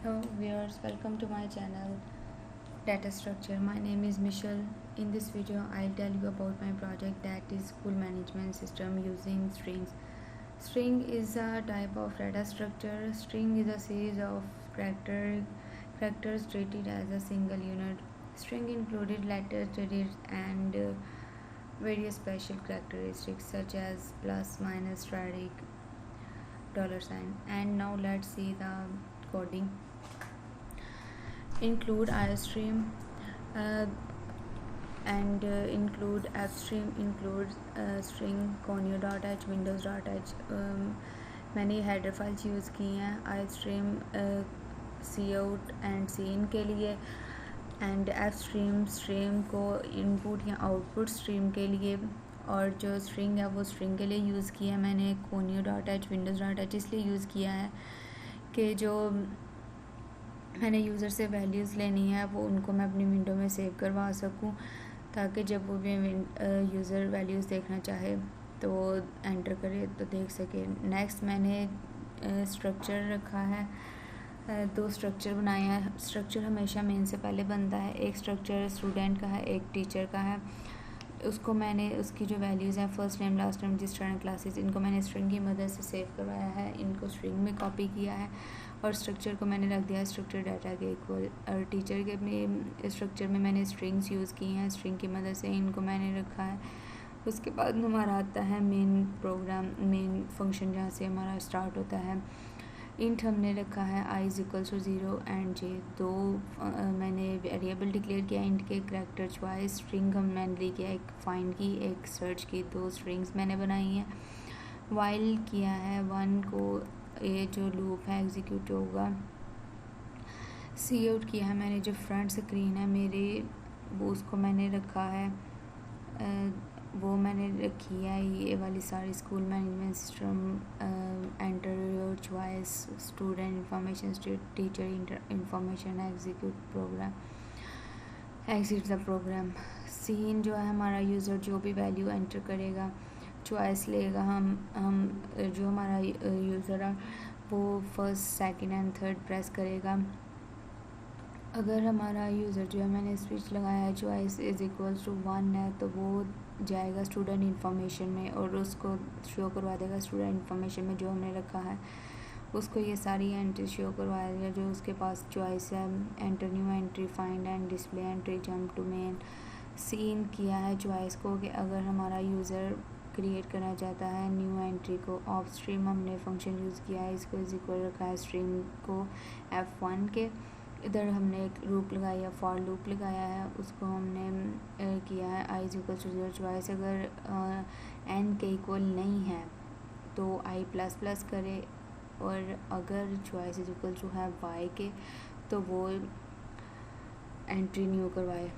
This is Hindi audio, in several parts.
Hello viewers, welcome to my channel Data Structure. My name is Michelle. In this video, I'll tell you about my project that is school management system using strings. String is a type of data structure. String is a series of characters treated as a single unit. String included letters, digits, and various special characteristics such as plus, minus, static, $sign. And now let's see the coding. Include iostream uh, and include fstream, include string conio.h, windows.h. मैंने हेडर फाइल्स यूज़ की हैं iostream cout एंड scene के लिए एंड fstream स्ट्रीम को इनपुट या आउटपुट स्ट्रीम के लिए, और जो स्ट्रिंग है वो स्ट्रिंग के लिए यूज़ किया है मैंने conio.h, windows.h इसलिए यूज़ किया है कि जो मैंने यूज़र से वैल्यूज़ लेनी है वो उनको मैं अपनी विंडो में सेव करवा सकूं, ताकि जब वो भी यूज़र वैल्यूज़ देखना चाहे तो एंटर करे तो देख सके। नेक्स्ट मैंने स्ट्रक्चर रखा है, दो स्ट्रक्चर बनाए हैं। स्ट्रक्चर हमेशा मेन से पहले बनता है। एक स्ट्रक्चर स्टूडेंट का है, एक टीचर का है। उसको मैंने उसकी जो वैल्यूज़ हैं first name, last name, register and classes, इनको मैंने स्ट्रिंग की मदद से सेव करवाया है, इनको स्ट्रिंग में कॉपी किया है और स्ट्रक्चर को मैंने रख दिया स्ट्रक्चर डाटा के इक्वल। और टीचर के में स्ट्रक्चर में मैंने स्ट्रिंग्स यूज़ की हैं, स्ट्रिंग की मदद से इनको मैंने रखा है। उसके बाद हमारा आता है मेन प्रोग्राम, मेन फंक्शन जहाँ से हमारा स्टार्ट होता है। इंट हमने रखा है i = 0 एंड j। दो मैंने वेरिएबल डिक्लेयर किया इंट के, करैक्टर चॉइस। स्ट्रिंग हम मैंने ली किया, एक फाइंड की, एक सर्च की, दो स्ट्रिंग्स मैंने बनाई हैं। वाइल किया है 1 को, ये जो लूप है एग्जीक्यूट होगा। सी आउट किया है मैंने, जो फ्रंट स्क्रीन है मेरे वो उसको मैंने रखा है, वो मैंने रखी है ये वाली सारी school management system, enter your choice, student information, teacher information, execute program, exit the program. Cin जो है हमारा यूज़र जो भी वैल्यू एंटर करेगा, चॉइस लेगा, हम जो हमारा यूज़र है वो first, second and third press करेगा। अगर हमारा यूज़र जो है, मैंने स्विच लगाया है चॉइस = 1 है, तो वो जाएगा स्टूडेंट इंफॉर्मेशन में और उसको शो करवा देगा स्टूडेंट इंफॉर्मेशन में जो हमने रखा है, उसको ये सारी एंट्री शो करवा देगा जो उसके पास चॉइस है। Enter new entry, find and display entry, jump to main. Cin किया है चॉइस को कि अगर हमारा यूज़र क्रिएट करना चाहता है न्यू एंट्री को। ऑफ स्ट्रीम हमने फंक्शन यूज़ किया है, इसको इक्वल रखा है स्ट्रीम को F1 के। इधर हमने एक लूप लगाया है, फॉर लूप लगाया है, उसको हमने किया है i = 0 चॉइस। अगर n के इक्वल नहीं है तो i++ करे, और अगर चॉइस = है y के तो वो एंट्री न्यू करवाए।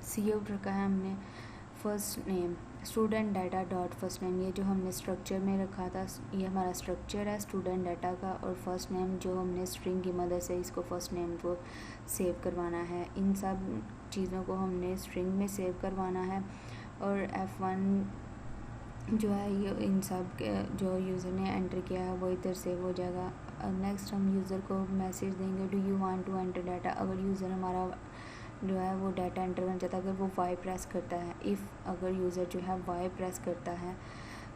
सी आउट रखा है हमने first name, student data dot first name, ये जो हमने स्ट्रक्चर में रखा था, ये हमारा स्ट्रक्चर है स्टूडेंट डाटा का। और फर्स्ट नेम जो हमने स्ट्रिंग की मदद से इसको फर्स्ट नेम को सेव करवाना है। इन सब चीज़ों को हमने स्ट्रिंग में सेव करवाना है। और F1 जो है ये इन सब के जो यूज़र ने एंटर किया है वो इधर सेव हो जाएगा। नेक्स्ट हम यूज़र को मैसेज देंगे, do you want to enter data. अगर यूज़र हमारा जो है वो डाटा एंटर करना चाहता है, अगर वो y प्रेस करता है, इफ़ अगर यूज़र जो है y प्रेस करता है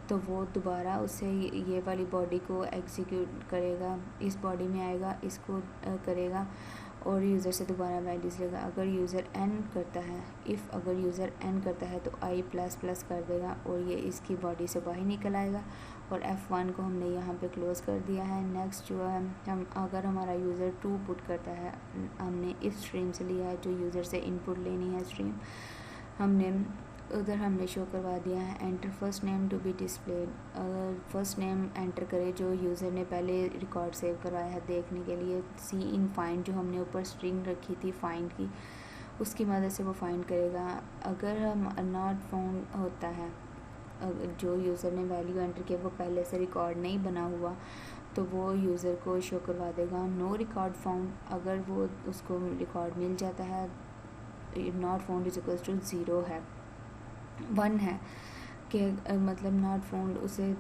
तो वो दोबारा उससे ये वाली बॉडी को एग्जीक्यूट करेगा, इस बॉडी में आएगा, इसको करेगा और यूज़र से दोबारा वैल्यूज़ लेगा। अगर यूज़र n करता है, इफ़ अगर यूज़र n करता है तो i++ कर देगा और ये इसकी बॉडी से बाहर निकल आएगा। और F1 को हमने यहाँ पे क्लोज़ कर दिया है। नेक्स्ट जो है हम अगर हमारा यूज़र 2 पुट करता है, हमने इस स्ट्रीम से लिया है जो यूज़र से इनपुट लेनी है स्ट्रीम, हमने उधर हमने शो करवा दिया है enter first name to be displayed. अगर फर्स्ट नेम एंटर करे जो यूज़र ने पहले रिकॉर्ड सेव करवाया है देखने के लिए। सी इन फाइंड जो हमने ऊपर स्ट्रिंग रखी थी फाइंड की, उसकी मदद से वो फाइंड करेगा। अगर हम नॉट फाउंड होता है, जो यूज़र ने वैल्यू एंटर किया वो पहले से रिकॉर्ड नहीं बना हुआ, तो वो यूज़र को शो करवा देगा नो रिकॉर्ड फाउंड। अगर वो उसको रिकॉर्ड मिल जाता है, नॉट फाउंड = 0 है, 1 है कि मतलब नॉट फाउंड उसे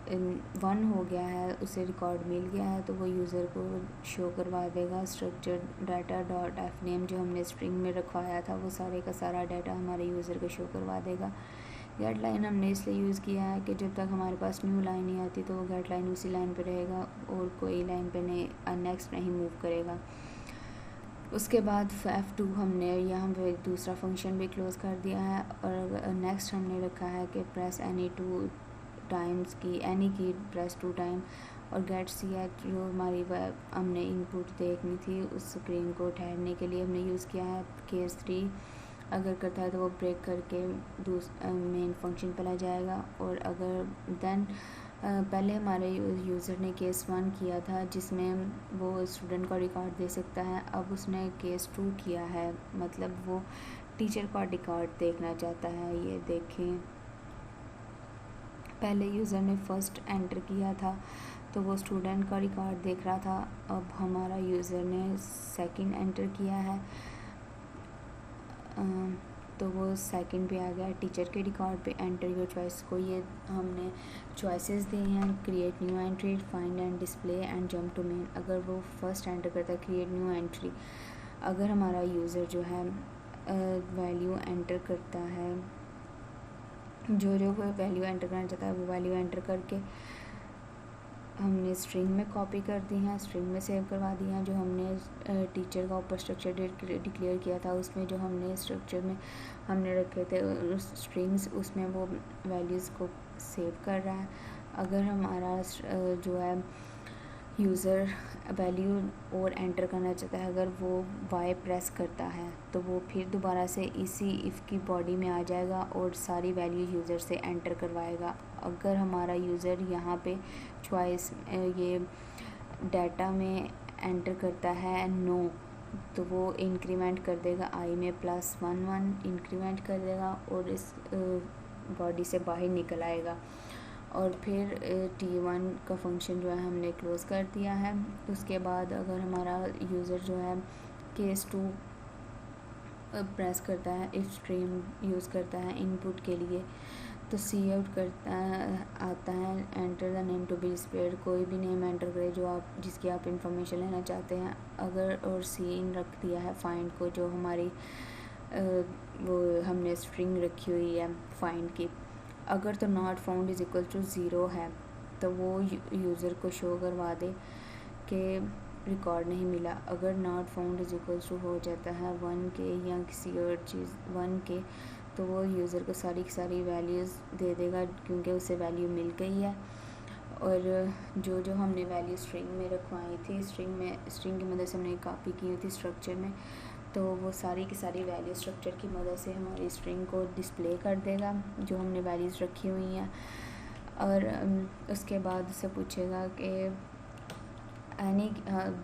1 हो गया है, उसे रिकॉर्ड मिल गया है, तो वो यूज़र को शो करवा देगा structure data dot F name जो हमने स्ट्रिंग में रखवाया था, वो सारे का सारा डाटा हमारे यूज़र को शो करवा देगा। गेट लाइन हमने इसलिए यूज़ किया है कि जब तक हमारे पास न्यू लाइन नहीं आती तो वो गेट लाइन उसी लाइन पे रहेगा और कोई लाइन पे नहीं नेक्स्ट नहीं मूव करेगा। उसके बाद F2 हमने यहाँ पे दूसरा फंक्शन भी क्लोज़ कर दिया है। और नेक्स्ट हमने रखा है कि प्रेस एनी 2 टाइम्स की, एनी की प्रेस 2 टाइम। और गेट सी एच जो हमारी हमने इनपुट देखनी थी उस स्क्रीन को ठहरने के लिए हमने यूज़ किया है। केस 3 अगर करता है तो वो ब्रेक करके मेन फंक्शन पर आ जाएगा। और अगर देन पहले हमारे यूज़र ने केस 1 किया था जिसमें वो स्टूडेंट का रिकॉर्ड दे सकता है, अब उसने केस 2 किया है, मतलब वो टीचर का रिकॉर्ड देखना चाहता है। ये देखें, पहले यूज़र ने फर्स्ट एंटर किया था तो वो स्टूडेंट का रिकॉर्ड देख रहा था, अब हमारा यूज़र ने सेकंड एंटर किया है तो वो सेकंड पे आ गया। टीचर के रिकॉर्ड पे एंटर योर चॉइस को ये हमने चॉइसेस दी हैं, create new entry, find and display and jump to main. अगर वो फर्स्ट एंटर करता है क्रिएट न्यू एंट्री, अगर हमारा यूज़र जो है वैल्यू एंटर करता है, जो वो वैल्यू एंटर करना चाहता है वो वैल्यू एंटर करके हमने स्ट्रिंग में कॉपी कर दी हैं, स्ट्रिंग में सेव करवा दी हैं। जो हमने टीचर का ऊपर स्ट्रक्चर डिक्लेयर किया था उसमें जो हमने स्ट्रक्चर में हमने रखे थे उस स्ट्रिंग्स, उसमें वो वैल्यूज़ को सेव कर रहा है। अगर हमारा जो है यूज़र वैल्यू और एंटर करना चाहता है, अगर वो वाई प्रेस करता है तो वो फिर दोबारा से इसी इफ़ की बॉडी में आ जाएगा और सारी वैल्यू यूज़र से एंटर करवाएगा। अगर हमारा यूज़र यहाँ पे चॉइस ये डाटा में एंटर करता है नो, तो वो इंक्रीमेंट कर देगा आई में +1 इंक्रीमेंट कर देगा और इस बॉडी से बाहर निकल आएगा। और फिर T1 का फंक्शन जो है हमने क्लोज़ कर दिया है। उसके बाद अगर हमारा यूज़र जो है केस 2 प्रेस करता है, इफ स्ट्रीम यूज़ करता है इनपुट के लिए, तो सी आउट करता है, आता है enter the name to be displayed, कोई भी नेम एंटर करे जो आप जिसकी आप इंफॉर्मेशन लेना चाहते हैं। अगर और सी इन रख दिया है फाइंड को, जो हमारी वो हमने स्ट्रिंग रखी हुई है फाइंड की, अगर तो not found is equal to 0 है तो वो यूज़र को शो करवा दे कि रिकॉर्ड नहीं मिला। अगर not found is equal to हो जाता है 1 के या किसी और चीज़ 1 के, तो वो यूज़र को सारी की सारी वैल्यूज़ दे देगा क्योंकि उसे वैल्यू मिल गई है। और जो जो हमने वैल्यू स्ट्रिंग में रखवाई थी, स्ट्रिंग की मदद से हमने कॉपी की हुई थी स्ट्रक्चर में, तो वो सारी की सारी वैल्यू स्ट्रक्चर की मदद से हमारी स्ट्रिंग को डिस्प्ले कर देगा जो हमने वैल्यूज़ रखी हुई हैं। और उसके बाद उससे पूछेगा कि एनी,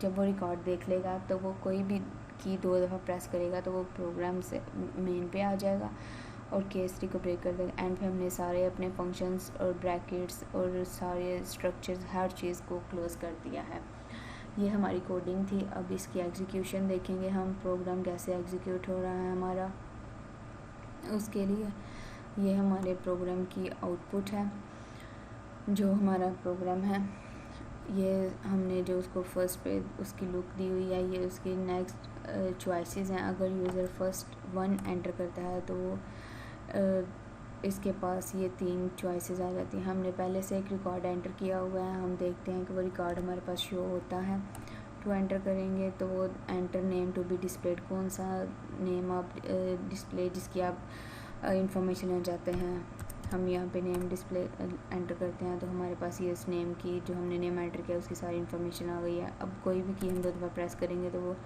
जब वो रिकॉर्ड देख लेगा तो वो कोई भी की 2 दफ़ा प्रेस करेगा तो वो प्रोग्राम से मेन पे आ जाएगा और केस 3 को ब्रेक कर देगा। एंड पे हमने सारे अपने फंक्शंस और ब्रैकेट्स और सारे स्ट्रक्चर्स हर चीज़ को क्लोज़ कर दिया है। ये हमारी कोडिंग थी। अब इसकी एग्जीक्यूशन देखेंगे हम, प्रोग्राम कैसे एग्जीक्यूट हो रहा है हमारा। उसके लिए ये हमारे प्रोग्राम की आउटपुट है। जो हमारा प्रोग्राम है ये हमने जो उसको फर्स्ट पे उसकी लुक दी हुई है, ये उसकी नेक्स्ट चॉइसेस हैं। अगर यूज़र फर्स्ट 1 एंटर करता है तो वो इसके पास ये 3 चॉइसेस आ जाती हैं। हमने पहले से एक रिकॉर्ड एंटर किया हुआ है, हम देखते हैं कि वो रिकॉर्ड हमारे पास शो होता है। 2 एंटर करेंगे तो वो enter name to be displayed, कौन सा नेम आप डिस्प्ले जिसकी आप इंफॉर्मेशन लेना चाहते हैं, हम यहाँ पे नेम डिस्प्ले एंटर करते हैं तो हमारे पास ये इस नेम की जो हमने नेम एंटर किया उसकी सारी इन्फॉर्मेशन आ गई है। अब कोई भी की हम 2 दफ़ा प्रेस करेंगे तो वो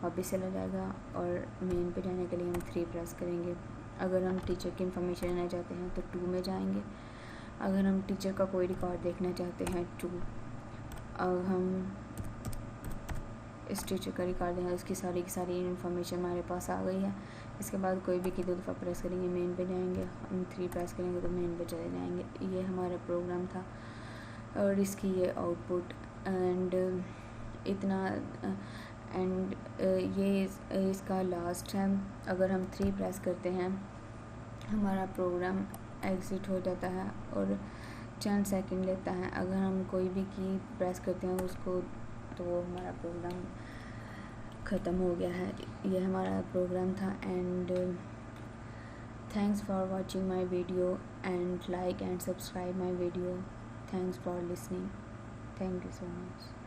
वापस चला जाएगा और मेन पे जाने के लिए हम 3 प्रेस करेंगे। अगर हम टीचर की इन्फॉर्मेशन लेना चाहते हैं तो 2 में जाएंगे। अगर हम टीचर का कोई रिकॉर्ड देखना चाहते हैं 2, अब हम इस टीचर का रिकॉर्ड दें, उसकी सारी की सारी इन्फॉर्मेशन हमारे पास आ गई है। इसके बाद कोई भी की 2 दफ़ा प्रेस करेंगे मेन पे जाएंगे, हम 3 प्रेस करेंगे तो मेन पे चले जाएंगे। ये हमारा प्रोग्राम था और इसकी ये आउटपुट एंड इतना एंड ये इसका लास्ट है। अगर हम 3 प्रेस करते हैं हमारा प्रोग्राम एग्ज़िट हो जाता है और चंद सेकंड लेता है। अगर हम कोई भी की प्रेस करते हैं उसको तो हमारा प्रोग्राम ख़त्म हो गया है। ये हमारा प्रोग्राम था। And thanks for watching my video and like and subscribe my video. Thanks for listening. Thank you so much.